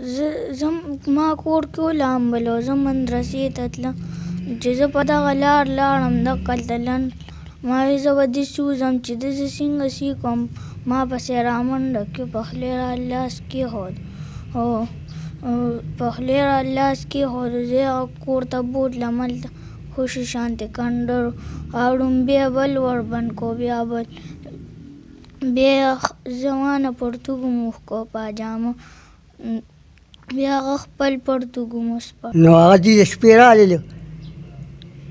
ما کور کې ولامبلو زه مدرسې ته تلم چې زه په دغه لار لاړم دقلته لنډ ما ویل زه به داسې وځم چې داسې څنګه سیکم ما پسې رامنډه کړو په خولې را لاس کېښود او په خولې را لاس کېښود زه یې هغه کور ته بوتلم هلته خوشي شانتې کنډر اړوم بیا بل ور بند کړو بیا بل بیا زمانه پرتوګ موښ کړو پاجامه بیا هغه خپل پرتوګ وسپړ نو هغه دې د شپې راللو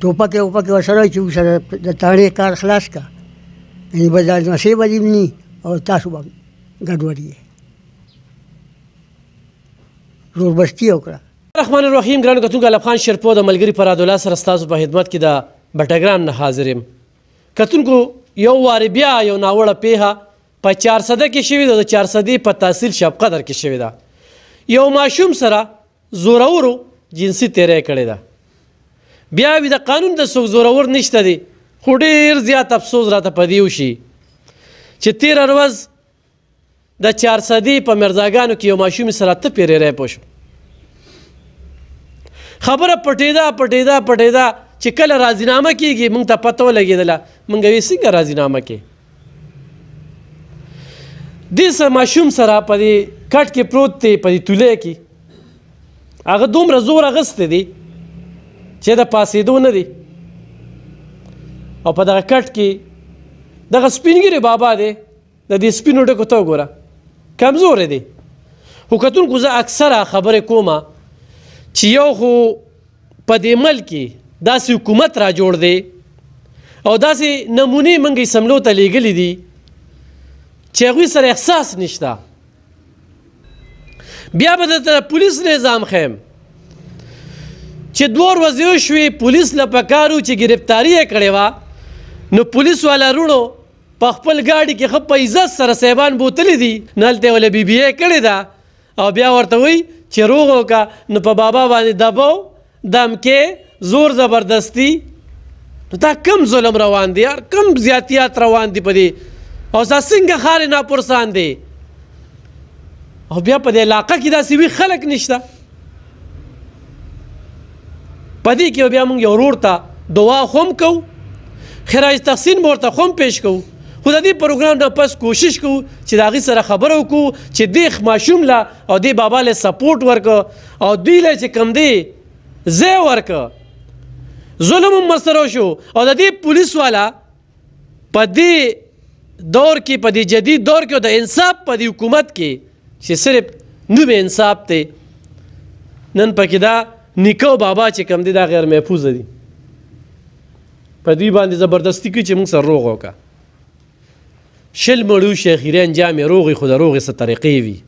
ټوپکې وپکې ورسره چې ورسره د تاڼې کار خلاص کړه یعنې به دا لمسۍ به دې ني او تاسو به ګډوډ یې زوربستي یې وکړه. الرحمن الرحیم. ګرانو کتونکو الف خان شیرپور د ملګري فرادالله سره ستاسو په خدمت کې د بټګرام نه حاضر یم. کتونکو یو وارې بیا یو ناوړه پیښه په 400 کې شوې ده. د 400 په تحصیل شب قدر کې شوې ده. یو ماشوم سره زورورو جنسي تیری کړې ده. بیا وي د قانون د څوک زورور نشته دی خو ډېر زیات افسوس راته په دې وشي چې تېره ورځ د 400 په مرزاګانو کې یو ماشوم سره 8 پیرېری پوه شو. خبره پټېده چې کله راضینامه کېږي موږ ته پته ولګېدله موږ وی څنګه راضینامه کې دې ماشوم سره په دې کټ کې پروت دی په دې تولې کې هغه دومره زور اخیستی دی چې د پاسېدو نه دی او په دغه کټ کې دغه سپینګیری بابا دی د دې سپینو ډکو ته وګوره کمزوری دی. خو کتونکو زه اکثره خبرې کومه چې یو خو په دې ملک کې داسې حکومت را جوړ دی او داسې نمونې موږ یې سملو ته لیږلي دي چې هغوی سره احساس نشته. بیا به درته پولیس نظام ښیم چې 2 ورځې وشوې پولیس له پکار و چې ګرفتاري یې کړې وه نو پولیس والا روڼو په خپل ګاډي کې ښه په عزت سره صاحبان بوتلي دي نو هلته یې وله BBA کړې ده او بیا ورته وایي چې روغ وکړه نو په بابا باندې دبو دمکې زور زبردستی. نو دا کم ظلم روان دی یار کم زیاتیات روان دي په دې او دا څنګه ښار ناپرسان دی او بیا په دې علاقه کې داسې وي خلک نشته. په دې کې بیا موږ یو ورور ته دعا خو هم کوو خراج تحسین به ورته خو هم پیش کوو خو د دې پروګرام نه پس کوشش کوو چې د هغې سره خبره وکړو چې دې ماشوم له او دې بابا له سپورټ ورکړه او دوی له چې کوم دی ځای ورکړه ظلم هم ورسره وشو او د دې پولیس والا په دې دور کې په دې جدید دور کې او د انصاف په دې حکومت کې چې صرف نوم انصاف دی نن پکې دا نیکه بابا چې کوم دی دا غیر محفوظه دي په دوی باندې زبردستی کوي چې موږ سره روغ وکړه. 20 مړو شي اخري انجام یې روغې خو د روغې څه طریقې وي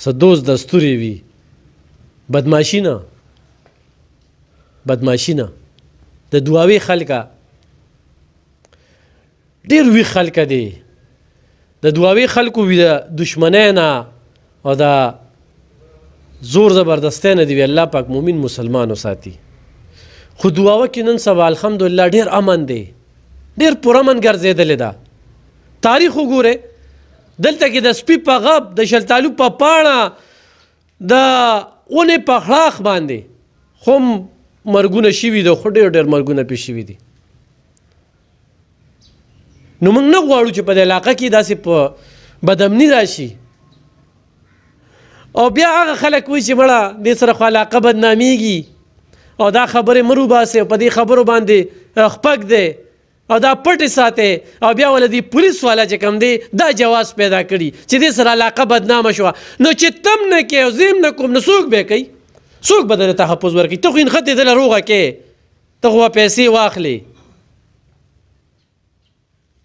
څه دوست دستورې وي بدماشي نه د دعاوي خلکه ډېر وي خلکه دی د دعاوي خلکو وي د دشمنۍ نه او د زور زبردستی نه دی وي الله پاک مؤمن مسلمان وساتي. خو دعاوه کې نن سبا الحمدلله ډېر امن دی ډېر پرامن ګرځېدلې ده. تاریخ وګورئ دلته کې د سپي په غب د شلتالو په پاڼه د اونې په خړاخ باندې خو مرګونه شوي دي خو ډېر مرګونه پې شوي دي. نو موږ نه غواړو چې په دې علاقه کې داسې په بدامني راشي او بیا هغه خلک وایي چې مړه دې سره خو علاقه بدنامیږي او دا خبرې مه روباسئ او په دې خبرو باندې خپک دی او دا پټې ساتئ او بیا ولې دې پولیس والا چې کوم دی دا جواز پیدا کړي چې دې سره علاقه بدنامه شوه نو چې تم نه کوې او زه نه کوم نو څوک به یې کوي څوک به درته تحفظ ورکوي ته خو نښتې دله روغه کې ته خو به پیسې واخلې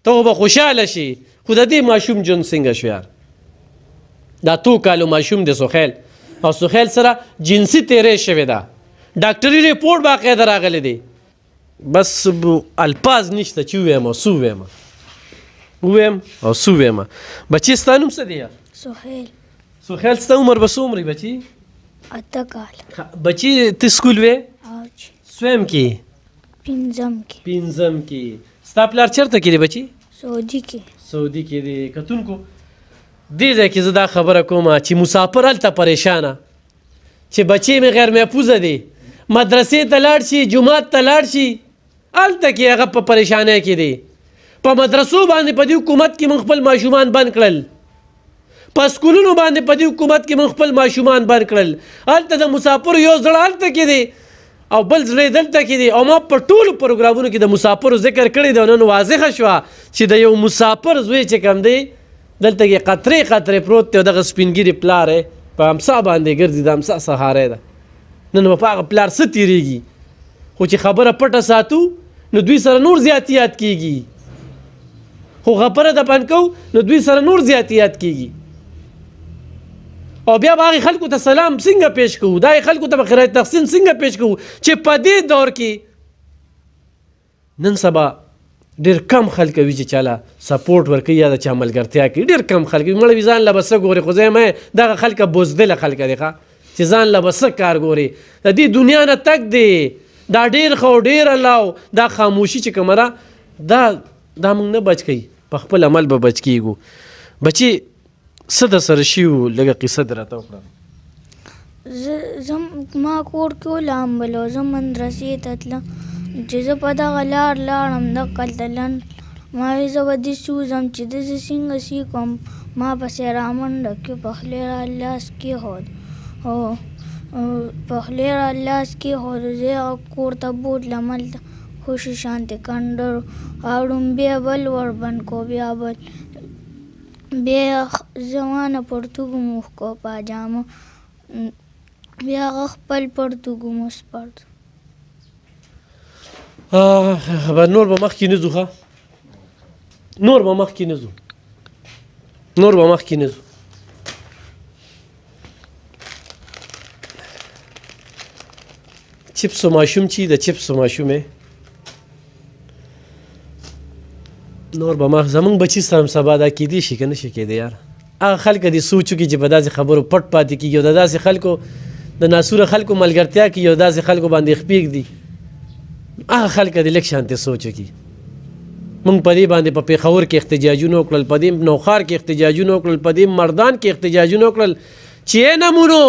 ته خو به خوشحاله شي خو د دې ماشوم ژوند څنګه شو یار دا 2 کالو ماشوم دی سخیل او سخیل سره جنسي تیری شوې ده ډاکټري ریپورټ باقاعده راغلی دی بس الفاظ نشته چې ووایم او څه ووایم بچي ستا نوم څه دی یار سخیل ستا عمر به څومره بچي 8 کال بچي ته سکول وې سویم کې 5م کې ستا پلار چېرته کې دی بچي سعودي کې دی. کتونکو دې ځای کې زه دا خبره کوم چې مسافر هلته پریشانه چې بچې مې غیر محفوظه دی مدرسې ته لاړ شي جومات ته لاړ شي هلته کې هغه په پریشانۍ کې دی په مدرسو باندې په دې حکومت کې موږ خپل ماشومان بند کړل په سکولونو باندې په دې حکومت کې موږ خپل ماشومان بند کړل هلته د مسافرو یو زړه هلته کې دی او بل زړه دلته کې دی او ما په ټولو پروګرامونو کې د مسافرو ذکر کړی دی او نن واضحه شوه چې د یو مسافر زوی چې کوم دی دلته کې قطرې قطرې پروت دی او دغه سپینګیري پلار یې په امسا باندې ګرځي د امسا سهاری ده نن به په هغه پلار څه تېرېږي خو چې خبره پټه ساتو نو دوی سره نور زیاتیات کېږي خو خبره د بند کوو نو دوی سره نور زیاتیات کېږي او بیا به هغې خلکو ته سلام څنګه پیش کوو دا خلکو ته به خیرات تقسیم څنګه پیش کوو چې په دې دور کې نن سبا ډېر کم خلک وي چې چاله سپورټ ورکوي یا د چا ملګرتیا کوي ډېر کم خلک وي مړه وي ځان له به څه ګوري خو زه یم دغه خلکه بزدله خلکه دي ښه چې ځان له به څه کار ګوري د دې دنیا نه تګ دی دا ډېر ښه او ډېر الله دا خاموشي چې کومه ده دا موږ نه بچ کوي په خپل عمل به بچ کېږو بچې څه در سره شوي وو لږه قصه دې راته وکړه ما کور کې ولامبل او زه مدرسې ته تلم چې زه په دغه لار لاړم دقلته لنډ ما ویل زه به داسې وځم چې داسې څنګه سیکم ما پسې رامنډه کړې پخلی را لاس کېښود او پخلی را لاس کېښود زه یې هغه کور ته بوتلم هلته خوشي شانتې کنډر اړوم بیا بل ور بند کو بیا بل بیا زمانه پرتوګ مو وښکو پاجامه بیا هغه خپل پرتوګ مو سپرد نور به مخکې نه ځو ښه نور به مخکې نه ځو چپسو ماشوم چې د چپسو ماشوم یې نور به ما زمونږ بچي سره هم سبا دا کیدی شي که نه شي کیدی یار هغه خلک دې سوچ وکړي چې په داسې خبرو پټ پاتې کېږي او د داسې خلکو د ناسوره خلکو ملګرتیا کوي او داسې خلکو باندې خپې ږدي هغه خلک دې لږ شانتې سوچ وکړي موږ په دې باندې په پېښور کې احتجاجونه وکړل په دې نوښار کې احتجاجونه وکړل په دې مردان کې احتجاجونه وکړل چې ای نمونو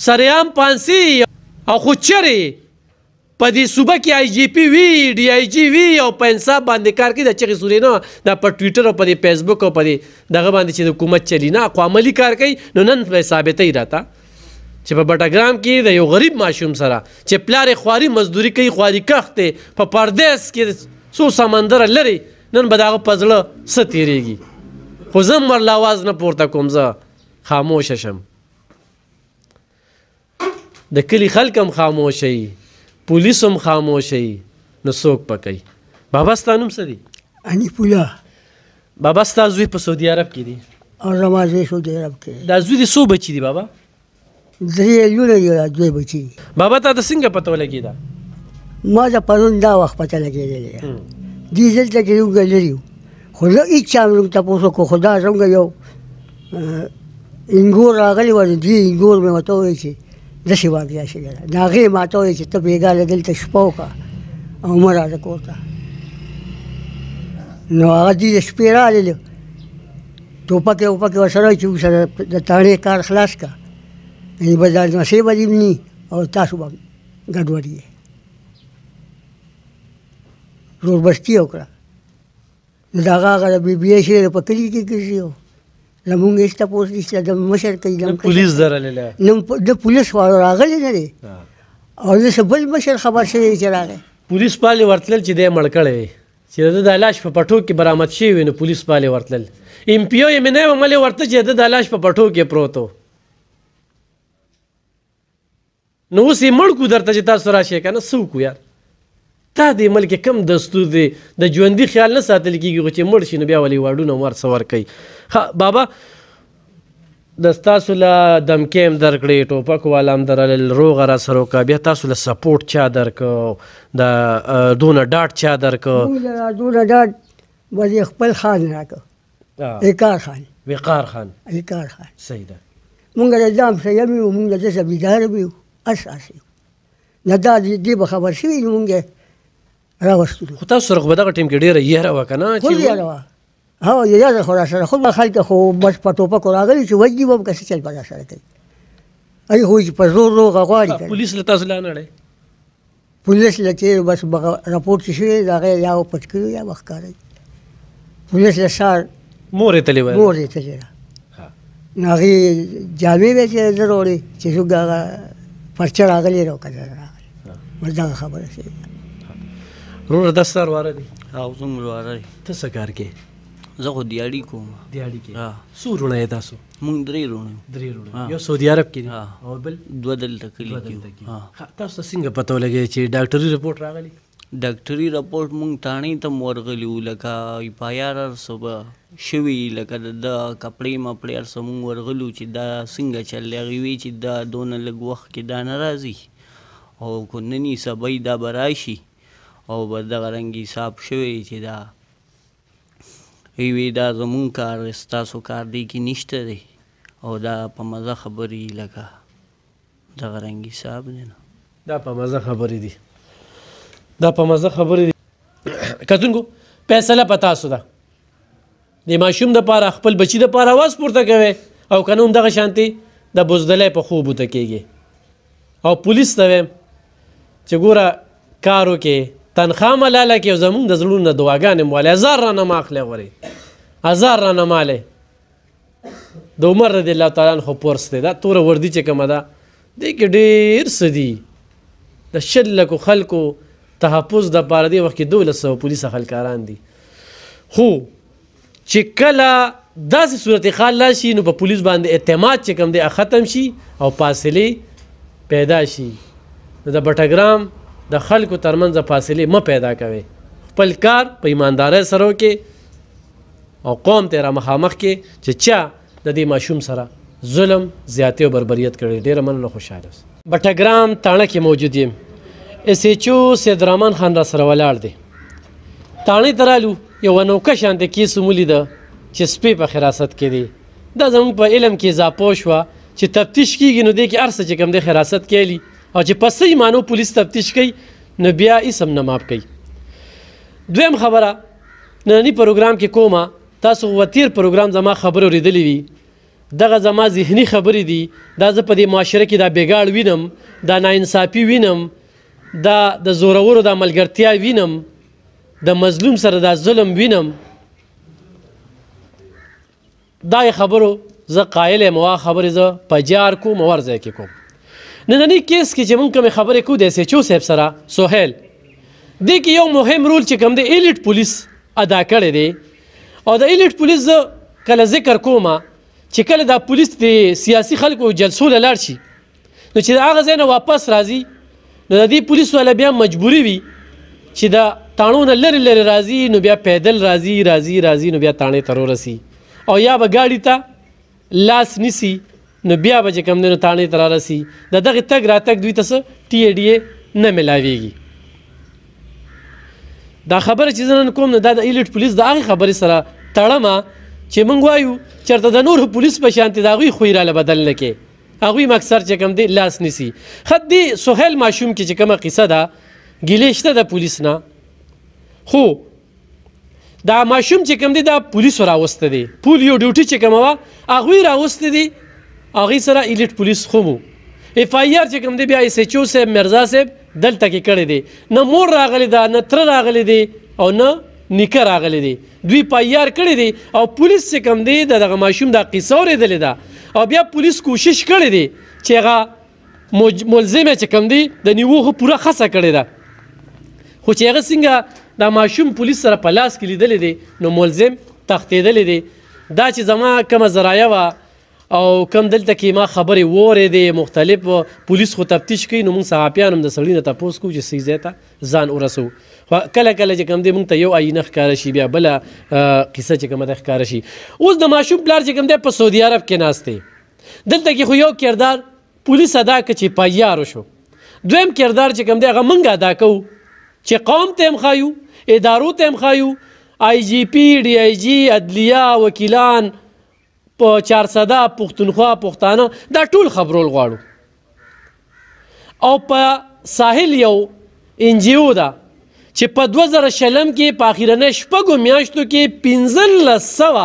سریعام پانسي او خو چرې په دې صوبه کې آی جی پی وي ډي آی جي وي او په انصاف باندې کار کوي د چغې سورې نه دا په ټویټر او په دې فیسبوک او په دې دغه باندې چې د حکومت چلي نه خو عملي کار کوي نو نن به ثابتوي راته چې په بټګرام کې د یو غریب ماشوم سره چې پلار یې خواري مزدوري کوي خواري کښت دی په پردیس کې څو سمندره لري نن به د هغه په زړه څه تېرېږي خو زه هم ورله اواز نه پورته کوم زه خاموشه شم د کلي خلک هم خاموشه وي پولیس هم خاموشه وي نو څوک به کوي بابا ستا نوم څه دی حنیف الله بابا ستا زوی په سعودي عرب کې دی او زما زوی سعودي عرب کې دا زوی دې څو بچي دي بابا 3 لوڼې دي دوی بچي بابا تا ته څنګه پته ولګېده ما ته پرون دا وخت پته لګېدلی دې دلته کې یو ګلري وو خو زه هېڅ چا مې تپوس وکړو خو دا څنګه یو انګور راغلی و دې انګور مې ورته وویل چې داسې واقعه شوې ده د هغې ما ته وویل چې ته بېګاله دلته شپه وکړه او مه راځه کور ته نو هغه دوی د شپې راللو ټوپکې وپکې ورسره چې ورسره د تاڼې کار خلاص کړه یعنې به دا لمسۍ به دې ني او تاسو به ګډوډ یې زوربستي وکړه نو د هغه د بي بي اې شی په کلي کې ګرځي و زمونږ هېڅ تپوس نشته د مشر کوي پولیس درللی نو د پولیس والا راغلی نه دی او داسې بل مشر خبر شوی چې راغی پولیس پالې ورتلل چې دی مړ کړی وي چې د د لاش په پټو کې برآمد شوي وي نو پولیس پالې ورتلل ایم پي او یې مې نه وه ملې ورته چې د لاش په پټو کې پروت و نو اوس یې مړ کړو درته چې تاسو راشئ که نه څه وکړو یار تا دې ملک کم دستور دی د ژوندي خیال نه ساتل کېږي خو چې مړ شي نو بیا ولې واډونه ور څه ورکوي بابا د ستاسو له دمکې هم درکړې ټوپک والا هم درلل روغه را سره وکړه بیا تاسو له سپورټ چا درکړ د دونه ډاډ چا درکړ دونه ډاډ به دې خپل خان راکړ وقار خان وقار خان صحیح ده مونږ د ځان سیم یو مونږ د زمیندار یو اساس یو نه دا دې به خبر شوي نو مونږ راوستلو خو تاسو سره خو په دغه ټیم کې ډېره یېره وه که نه خو یېره وه ها یاد خو را سره خو به خلک خو بس په ټوپکو راغلي چې وجدي به هم که څه چل به را سره کوي ای خو چې په زور روغه غواړي که پولیس له تاسو لا نړی پولیس له چې بس راپورټ چې شوی د هغې یا پټ کړي یا به ښکاروي پولیس له سار مور یې تللی وه مور یې تللی ده نو هغې جامې به چې زه وړې چې څوک هغه پرچه راغلی ده او که نه راغلی بس دغه خبره شوې وروره دا ستا واره دی او زموږ واره دی ته څه کار کوې زه خو دیاړي کوم دیاړي کې څو وروڼه یې تاسو مونږ درې وروڼه یو درې وروڼه یو سعودي عرب کې دی او بل دوه دلته کلي کې یو تاسو ته څنګه پته ولګېده چې ډاکټري رپورټ راغلی ډاکټري رپورټ مونږ تاڼې ته م ورغلي وو لکه ایپایار هر څه به شوي لکه د کپړې مپړې هر څه مونږ ورغلو چې دا څنګه چل دی هغې وی چې دا دونه لږ وخت کې دا نه راځي او که نني سبی دا به راشي او به دغه رنګ حساب شوی چې دا وی دا زمونږ کار ستاسو کار دی کې نشته دی او دا په مزه خبرې لکه دغه رنګ حساب دی نه دا په مزه خبرې دي دا په مزه خبرې دي کتونکو فیصله په تاسو ده د ماشوم دپاره خپل بچي دپاره اواز پورته کوئ او که نه هم دغه شانتې د بزدلۍ په خوب ورته کېږي او پولیس ته وایم چې ګوره کار وکړې تنخواه ملاله کې او زمونږ د زړونو نه دعاګانې مو والې 1000 رانه ما اخلی غورې 1000 رانه مالی د عمر رضی الله تعالی عنه پورس دی دا توره وردي چې کومه ده دې کې ډېر څه دي د 100 لکو خلکو تحفظ دپاره دې وخت کې 1200 پولیس خلکاران دي خو چې کله داسې صورتحال راشي نو په پولیس باندې اعتماد چې کوم دی ختم شي او فاصلې پیدا شي نو د بټګرام د خلکو ترمنځ فاصلې مه پیدا کوئ خپل کار په ایماندارۍ سره وکړئ او قوم ته را مخامخ کې چې چا د دې ماشوم سره ظلم زیاتې او بربریت کړی ډېره مننه خوشحاله اوسئ بټګرام تاڼه کې موجود یم اس ایچ او سید رحمان خان را سره ولاړ دی تاڼې ته رالو یوه نوکه شانته کیس مو لیده چې سپی په حراست کې دی دا زموږ په علم کې اضافه وشوه چې تفتیش کېږي نو دې کې هر څه چې کوم دی حراست کیلی او چې په صحیح معنو پولیس تفتیش کوي نو بیا اسم نه ماف کوي دویم خبره ننني پروګرام کې کومه تاسو وتیر پروګرام زما خبرې اورېدلې وي دغه زما ذهني خبرې دي دا زه په دې معاشره کې دا بېګاړ وینم دا ناانصافي وینم دا د زورورو دا ملګرتیا وینم د مظلوم سره دا ظلم وینم دا خبرو زه قایل یم او خبرې زه په جار کوم او هر ځای کې کوم ننني کیس کې چې موږ کومې خبرې کوو د اس ایچ او صاحب سره سهیل دې کې یو مهم رول چې کوم دی ایلیټ پولیس ادا کړی دی او د ایلیټ پولیس زه کله ذکر کوم چې کله دا پولیس د سیاسي خلکو جلسو له لاړ شي نو چې د هغه ځای نه واپس راځي نو د دې پولیس والا بیا مجبوري وي چې د تاڼو نه لرې لرې راځي نو بیا پیدل راځي نو بیا تاڼې ته رورسي او یا به ګاډي ته لاس نیسي نو بیا به چې کوم دی نو تاڼې ته رارسي د دغې تګ راتګ دوی ته څه ټي اې ډي اې نه میلاویږي دا خبره چې زه نن کوم نو دا د ایلیټ پولیس د هغې خبرې سره تړمه چې موږ وایو چېرته د نورو پولیس په شانتې د هغوی خوی راله بدل نه کې هغوی مکسر چې کوم دی لاس نیسي ښه دې سهیل ماشوم کې چې کومه قصه ده ګیلې شته د پولیس نه خو دا ماشوم چې کوم دی دا پولیسو راوسته دی پولیو ډیوټي چې کومه وه هغوی راوسته دي هغوی سره ایلیټ پولیس خو مو اف آی آر چې کوم دی بیا اس ایچ او صاحب مرزا صاحب دلته کې کړی دی نه مور راغلی ده نه تره راغلی دی او نه نیکه راغلی دی دوی په آی آر کړی دی او پولیس چې کوم دی د دغه ماشوم دا قصه اورېدلې ده او بیا پولیس کوشش کړی دی چې هغه ملزمه چې کوم دی د نیوو پوره خڅه کړې ده خو چې هغه څنګه دا ماشوم پولیس سره په لاس کې لیدلی دی نو ملزم تښتېدلی دی دا چې زما کومه ذرایه وه او کم دلته کې ما خبرې واورېدې مختلف پولیس خو تفتیش کوي نو موږ صحافیان هم د سړي نه تپوس کوو چې صحیح ځای ته ځان ورسوو خو کله کله چې کوم دی موږ ته یو آیینه ښکاره شي بیا بله قصه چې کومه ده ښکاره شي اوس د ماشوم پلار چې کوم دی په سعودي عرب کې ناست دی دلته کې خو یو کردار پولیس ادا که چې پایار شو دویم کردار چې کوم دی هغه موږ ادا کوو چې قوم ته هم ښایو ادارو ته هم ښایو آی جی پی ډي آی جي عدلیه وکیلان په 400 پښتونخوا پښتانه دا ټول خبرول غواړو او په ساحل یو ان جی او ده چې په 2020 کې په اخرنۍ 6 میاشتو کې 1500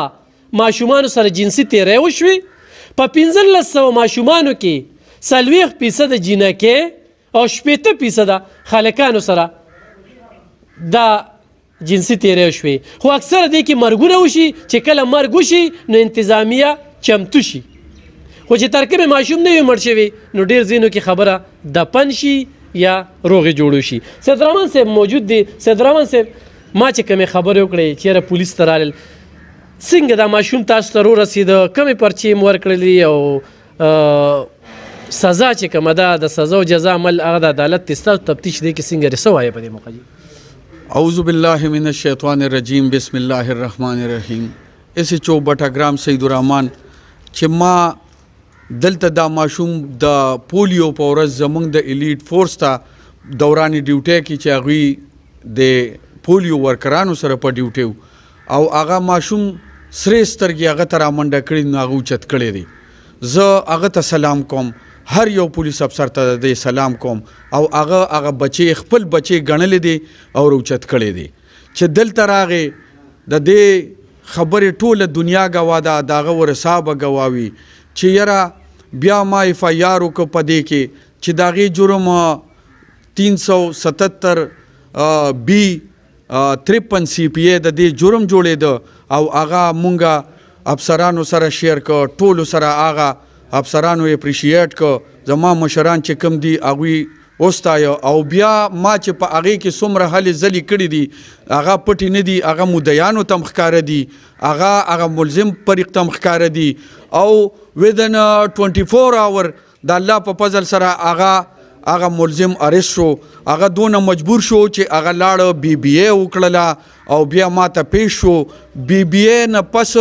ماشومانو سره جنسي تیری وشوې. په 1500 ماشومانو کې 40% جینکې او 80% خلکانو سره دا جنسي تیری وشوې. خو اکثره دې کې مرګونه وشي چې کله مرګ وشي نو انتظامیه چمتو شي. خو چې ترکیب ماشوم نه وي مړ شوی نو ډېر ځینو کې خبره دفن شي یا روغې جوړو شي. سید رحمان صاحب موجود دی. سید رحمان صاحب ما چې کومې خبرې وکړې چېرې پولیس ته رالل څنګه دا ماشوم تاسو ته ورسېده کومې پرچې مو ورکړلې او سزا چې کومه ده د سزا او جزا عمل هغه د عدالت دی ستاسو تفتیش دی کې څنګه څه وایې په دې موقع کې؟ اعوذ باللہ من الشیطان الرجیم بسم اللہ الرحمن الرحیم. اسی چو بټاګرام سید الرحمن چې ما دلته دا ماشوم د پولیو په ورځ زمونږ د الیټ فورس ته دوران ډیوټۍ کې چې هغوی د پولیو ورکرانو سره په ډیوټۍ او هغه ماشوم سرې سترګې هغه ته رامنډه کړي نو هغه اوچت کړی دی. زه هغه ته سلام کوم، هر یو پولیس افسر ته د سلام کوم او هغه بچی خپل بچی ګڼلی دی او اوچت کړی دی چې دلته راغې د دې خبرې ټوله دنیا ګوا ده، د هغه ورسا به ګواوي چې یاره بیا ما ایف آی آر وکړه په دې کې چې د هغې جرم 377 بی 53 سی پی ای د دې جرم جوړېده او هغه مونږه افسرانو سره شیر کړ، ټولو سره هغه افسرانو اپریشیټ کړ، زما مشران چې کوم دي هغوی وستایه او بیا ما چې په هغې کې څومره هلې ځلې کړي دي هغه پټې نه دي، هغه مدیانو ته هم ښکاره دي، هغه ملزم فریق ته هم ښکاره دي او ودن 24 اور د الله په فضل سره هغه ملزم اریسټ شو. هغه دونه مجبور شو چې هغه لاړه بی بی ای وکړله او بیا ما ته پیش شو. بی بی ای نه پس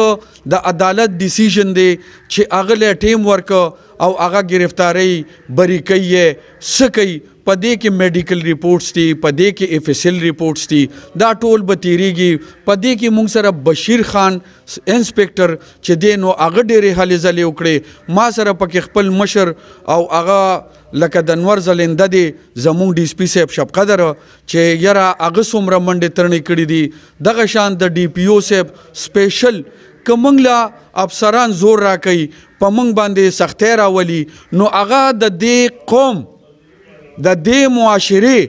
د عدالت ډیسیژن دی چې هغه له ټیم ورکه او هغه گرفتاری بری کوي څه کوي په دې کې میډیکل ریپورټس دي، په دې کې ایف ایس ایل ریپورټس دي، دا ټول به تیریږي. په دې کې موږ سره بشیر خان انسپیکټر چې دی نو هغه ډېرې هلې ځلې وکړې، ما سره پکې خپل مشر او هغه لکه د انور زلنده دی زمونږ ډي اس پي صاحب شب قدر چې یاره هغه څومره منډې ترڼې کړي دي، دغه شان د ډي پي او صاحب سپیشل که موږ له افسران زور راکوي په موږ باندې سختۍ راولي نو هغه د دې قوم د دې معاشرې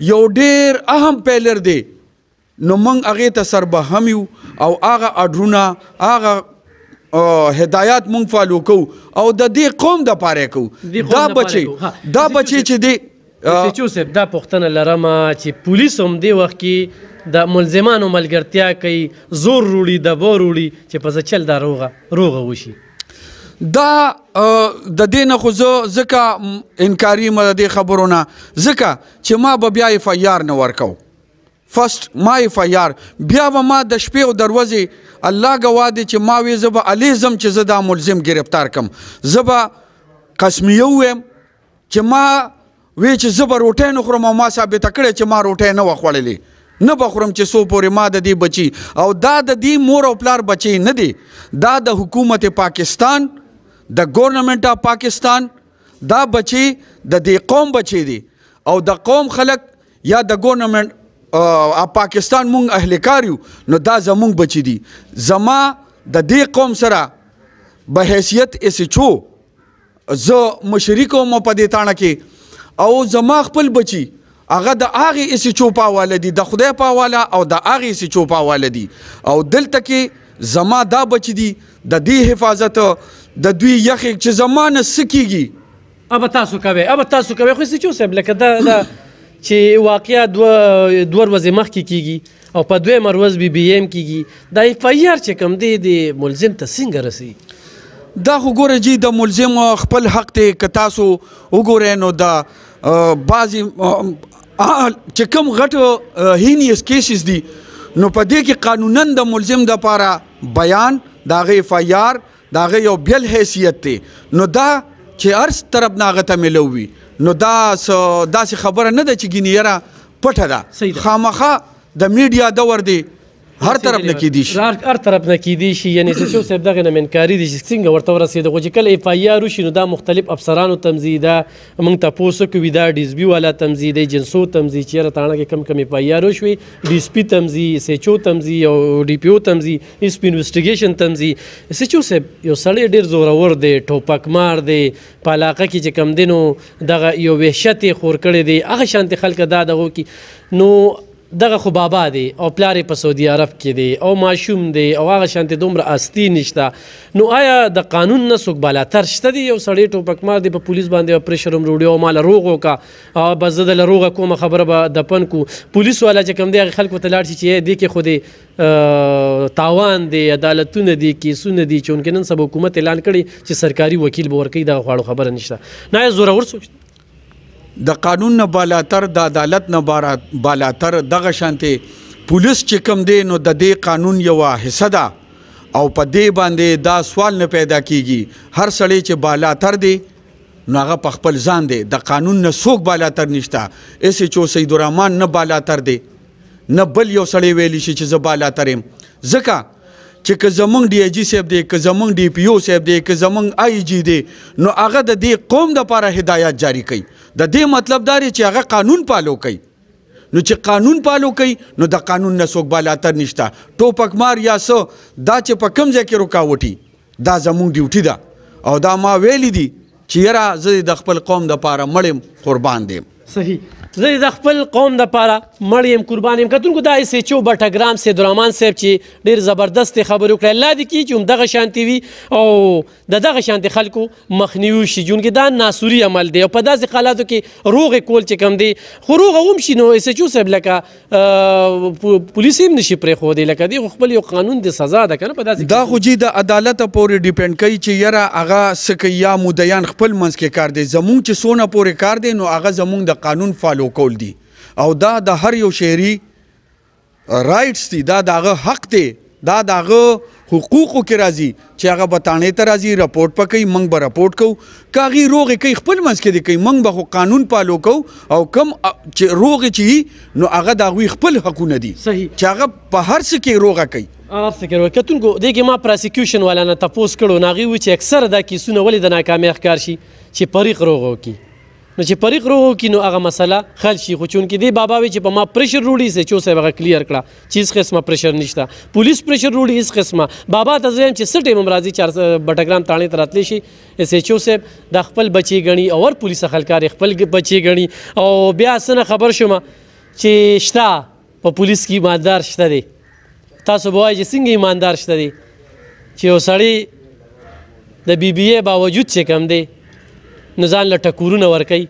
یو ډېر اهم پیلر دی نو موږ هغې ته سربهم یو او هغه اډرونه هغه هدایات موږ فالو کوو او د دې قوم دپاره یې کوو. دا بچی چې دی سچو صاحب دا پوښتنه لرم چې پولیس هم دې وخت کې د ملزمانو ملګرتیا کوي، زور روړي دبا روړي چې په چل دا روغه وشي. دا د دې نه خو زه ځکه انکاري یم د دې خبرو نه ځکه چې ما به بیا ایف آی آر نه ورکو. فرست ما ایف آی آر بیا به ما د شپې او د ورځې الله ګواه دی چې ما وی زه به هلې ځم چې زه دا ملزم گرفتار کم، زه به قسمیه ووایم چې ما وی چې زه به روټۍ نه خورم او ما ثابته کړې چې ما روټۍ نه وه خوړلې، نه به خورم چې څو پورې ما د دې بچي او دا د دې مور او پلار بچی نه دی، دا د حکومت پاکستان د ګورنمنٹ آف پاکستان دا بچی د دې قوم بچی دی او د قوم خلک یا د ګورنمنٹ آف پاکستان مونږ اهلکار یو نو دا زمونږ بچی دی. زما د دې قوم سره به حیثیت ایسچو زه مشري کوم په دې تاڼه کې او زما خپل بچی هغه د هغې ایسچو په حواله دي، د خدای په حواله او د هغې ایسچو په حواله دي او دلته کې زما دا بچی دي د دې حفاظت د دوی یخې چې زما نه څه کېږي ابه تاسو کوئ. خو سچو صاحب لکه دا چې واقعیا دوه ورځې مخکې کېږي او په دویمه ورځ بي بي ایم کېږي، دا ایف آی آر چې کوم دی د ملزم ته څنګه رسي؟ دا خو ګوره جی د ملزم خپل حق دی که تاسو وګورئ نو د بعضې چې کوم غټ هینیس کیسز دي نو په دې کې قانوناً د ملزم دپاره بیان د هغې ایف آی آر د هغه یو بیل حیثیت دی نو دا چې هر طرف نه هغه ته میلوي نو دا داسې خبره نه ده چې ګینې یاره پټه ده، خامخا د میډیا دور دی هر طرف نه کیدی شي هر طرف نه کیدی شي یعنی چې صاحب دغه نه منکاری دي چې څنګه ورته ورسېده خو چې کله اف آی آر وشي نو دا مختلف افسرانو تمځي دا موږ تپوس کوي دا ډي اس بي والا تمځي دی جنسو تمځي چېرې تاڼه کې کم کم اف آی آر وشوي ډي اس پي تمځي اس ایچ او تمځي او ډي پي او تمځي اس پي انویسټیګیشن تمځي اس ایچ او صاحب یو سړی ډېر زورور دی ټوپک مار دی په علاقه کې چې کم دی نو دغه یو وحشت یې خور کړی دی هغه شانتې خلک دا دغو کې نو دغه خو بابا دی او پلار یې په سعودي عرب کې دی او ماشوم دی او هغه شانتې دومره استی نشته نو آیا د قانون نه څوک بالاتر شته دی یو سړی ټوپک مار دی په پولیس باندې پریشر هم روړي او ماله روغ وکړه او بس زه دله روغه کومه خبره به دفن کو پولیس والا چې کوم دی هغې خلکو ته لاړ شي چې دې کې خو دی تاوان دی عدالتونه دي کیسونه دي چونکې نن سبا حکومت اعلان کړی چې سرکاري وکیل به ورکوي دغه خواړو خبره نشته نه یې زورور څوک د قانون نه بالاتر د عدالت نه بالاتر دغه شانتې پولیس چې کوم دی نو د دې قانون یوه حصه ده او په دې باندې دا سوال نه پیدا کیږي هر سړی چې بالاتر دی نو هغه په خپل ځان دی د قانون نه څوک بالاتر نشته ایس ایچ او سید الرحمن نه بالاتر دی نه بل یو سړی ویلی شي چې زه بالاتر یم ځکه چې که زمونږ ډي آی جي صاحب دی که زمونږ ډي پي او صاحب دی که زمونږ آی جي دی نو هغه د دې قوم دپاره هدایات جاری کوي د دې مطلب دا دی چې هغه قانون پالو کوي نو چې قانون پالو کوي نو د قانون نه څوک بالاتر نشته ټوپک مار یا څه دا چې په کوم ځای کې رکاوټي دا زمونږ ډیوټي ده او دا ما ویلی دي چې یاره زه د خپل قوم دپاره مړ یم قربان دیم صحیح زه د خپل قوم دپاره مړ یم قربان یم کتونکو دا اس ایچ او بټګرام سید الرحمن صاحب چې ډېر زبردست خبرې وکړې الله دې کړي چې همدغه شانتې وي او د دغه شانتې خلکو مخنیوي وشي چونکې دا ناسوري عمل دی او په داسې حالاتو کې روغې کول چې کم دی خو روغه هم شي نو اس ایچ او صاحب لکه پولیس هم نشي پرېښودی لکه دی خو خپل یو قانون د سزا ده که نه په داسې دا خو جي د عدالته پورې ډیپینډ کوي چې یاره هغه څه کوي یا مدیان خپل منځ کې کار دی زمونږ چې څونه پورې کار دی نو هغه زمونږ د قانون فالو کول دي او دا د هر یو شهري رایټس دي دا د هغه حق دی دا د هغه حقوقو کې راځي چې هغه به تانې ته راځي رپورټ به کوي موږ به رپورټ کوو که هغې روغې کوي خپل منځ کې دې کوي موږ به خو قانون پالو کوو او کم چې روغې چې وي نو هغه د هغوی خپل حقونه دي چې هغه په هر څه کې روغه کوي هر څه کې روغه کتونکو دې کې ما پراسیکیوشن والا نه تپوس کړو نو هغوی وایي چې اکثره دا کیسونه ولې د ناکامۍ ښکار شي چې پریق روغه وکړي نو چې پریق روغه وکړي نو هغه مسله حل شي خو چونکې دی بابا وایي چې په ما پریشر روړي سه چو صاحب هغه کلیر کړه چې هېڅ قسمه پریشر نشته پولیس پریشر روړي هېڅ قسمه بابا ته زه یم چې څه ټایم هم راځي چې بټګرام تاڼې ته راتلی شي اس ایچ او صاحب دا خپل بچی ګڼي او ور پولیس خلکار خپل بچی ګڼي او بیا څه نه خبر شومه چې شته په پولیس کې ایماندار شته دی تاسو به وایئ چې څنګه ایماندار شته دی چې یو سړی د بی بی اے باوجود چې کم دی نو ځان له ټکورونه ورکوي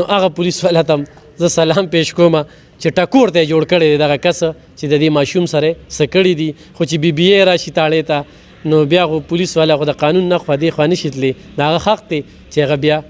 نو هغه پولیس والا ته زه سلام پیش کوم چې ټکور ته یې جوړ کړی دی دغه کس چې د دې ماشوم سره څه کړي دي خو چې بی بی اے راشي تاړې ته نو بیا خو پولیس والا خو د قانون نه خوا دې خوا نشي تللی د هغه حق دی چې هغه بیا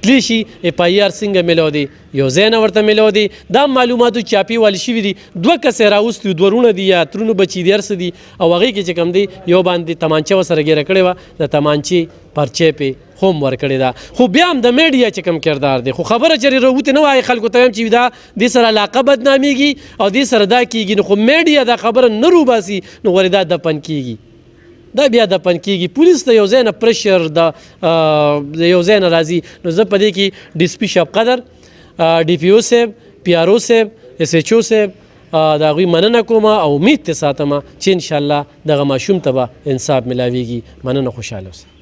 تلی شي اف آی آر څنګه میلاو دی یو ځای نه ورته میلاو دی دا معلوماتو چاپي والي شوي دي دوه کسې راوستي دوه وروڼه دي یا ترونو بچي دي هر څه دي او هغې کې چې کوم دی یو باندې تمانچه ورسره ګیره کړې وه د تمانچې پرچې پې خو هم ورکړې ده خو بیا هم د میډیا چې کوم کردار دی خو خبره چېرې راوتې نه وایي خلکو ته وایم چې دا دې سره علاقه بدنامېږي او دې سره دا کېږي نو خو میډیا دا خبره نه روباسي نو ولې دا دفن کېږي دا بیا دفن کېږي پولیس ته یو ځای نه پریشر د یو ځای نه راځي نو زه په دې کې ډي اس پي شب قدر ډي پي او صاحب پي آر او صاحب اس ایچ او صاحب د هغوی مننه کوم او امید ترې ساتم چې انشاءالله دغه ماشوم ته به انصاف میلاویږي مننه خوشحاله اوسئ